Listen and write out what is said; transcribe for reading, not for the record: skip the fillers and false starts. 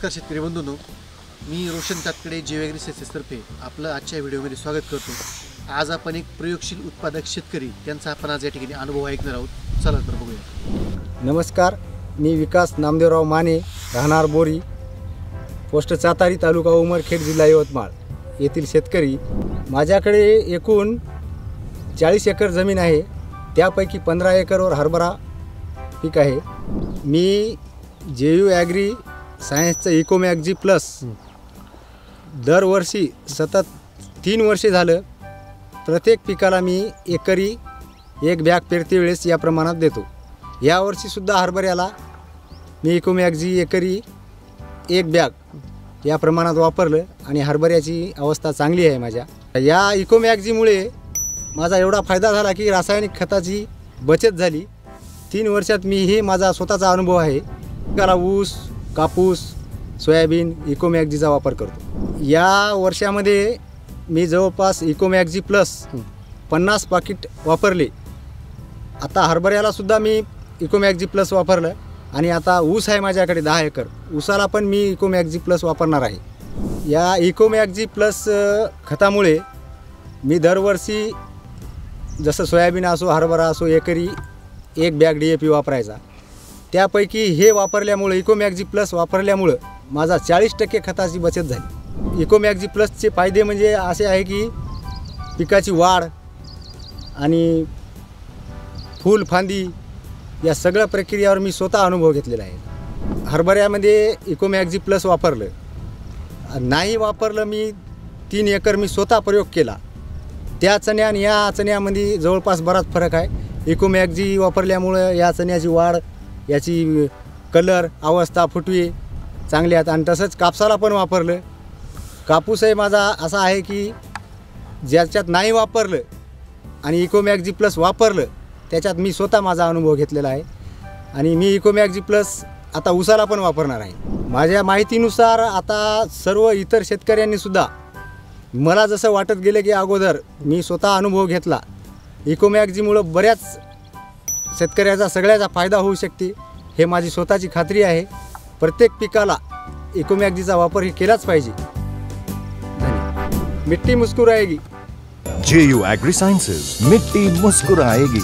नमस्कार शेतकरी बंधूंनो, मी रोशन कातकडे जीव ॲग्री सायन्सेसतर्फे आपलं आजच्या व्हिडिओमध्ये स्वागत करतो। आज आपण एक प्रयोगशील उत्पादक शेतकरी त्यांचा आपण आज या ठिकाणी अनुभव ऐकणार आहोत। चला तर बघूया। नमस्कार, मी विकास नामदेवराव माने, राहणार बोरी, पोस्ट चातारी, तालुका उमरखेड, जिल्हा यवतमाळ येथील शेतकरी। माझ्याकडे एकूण 40 एकर जमीन आहे, त्यापैकी 15 एकरवर हरभरा पीक आहे। मी जीव ॲग्री सायन्सचं इकोमॅग्जी प्लस दरवर्षी सतत 3 वर्षे झालं प्रत्येक पिकाला मी एकरी 1 बॅग पेरते वेळेस या प्रमाणात देतो। यावर्षीसुद्धा हरभऱ्याला मी इकोमॅग्जी एकरी 1 बॅग या प्रमाणात वापरलं आणि हरभऱ्याची अवस्था चांगली आहे माझ्या। या इकोमॅग्जीमुळे माझा एवढा फायदा झाला की रासायनिक खताची बचत झाली। 3 वर्षात मी हे माझा स्वतःचा अनुभव आहे। पिकाला ऊस, कापूस, सोयाबीन इकोमॅग्जीचा वापर करतो। या वर्षामध्ये मी जवळपास इकोमॅग्जी प्लस 50 पाकिट वापरले। आता हरभऱ्यालासुद्धा मी इकोमॅग्जी प्लस वापरलं आणि आता ऊस आहे माझ्याकडे 10 एकर, ऊसाला पण मी इकोमॅग्जी प्लस वापरणार आहे। या इकोमॅग्जी प्लस खतामुळे मी दरवर्षी जसं सोयाबीन असो, हरभरा असो, एकरी 1 बॅग DAP वापरायचा। त्यापैकी हे वापरल्यामुळे इकोमॅग्जी प्लस वापरल्यामुळं माझा 40% खताची बचत झाली। इकोमॅग्जी प्लसचे फायदे म्हणजे असे आहे की पिकाची वाढ आणि फूल फांदी या सगळ्या प्रक्रियेवर मी स्वतः अनुभव घेतलेला आहे। हरभऱ्यामध्ये इकोमॅग्जी प्लस वापरलं, नाही वापरलं मी 3 एकर मी स्वतः प्रयोग केला। त्या चण्या आणि या चण्यामध्ये जवळपास बराच फरक आहे। इकोमॅग्जी वापरल्यामुळं या चण्याची वाढ, याची कलर, अवस्था, फुटवे चांगले आहेत। आणि तसंच कापसाला पण वापरलं। कापूसही माझा असा आहे की ज्याच्यात नाही वापरलं आणि इकोमॅग्जी प्लस वापरलं त्याच्यात मी स्वतः माझा अनुभव घेतलेला आहे आणि मी इकोमॅग्जी प्लस आता ऊसाला पण वापरणार आहे। माझ्या माहितीनुसार आता सर्व इतर शेतकऱ्यांनीसुद्धा मला जसं वाटत गेलं की अगोदर मी स्वतः अनुभव घेतला, इकोमॅग्जीमुळं बऱ्याच शेतकऱ्याचा सगळ्याचा फायदा होऊ शकते हे माझी स्वतःची खात्री आहे। प्रत्येक पिकाला इकोमॅग्जीचा वापर हे केलाच पाहिजे। मिट्टी मुस्कुराएगी। JU Agri Sciences, मिट्टी मुस्कुराएगी।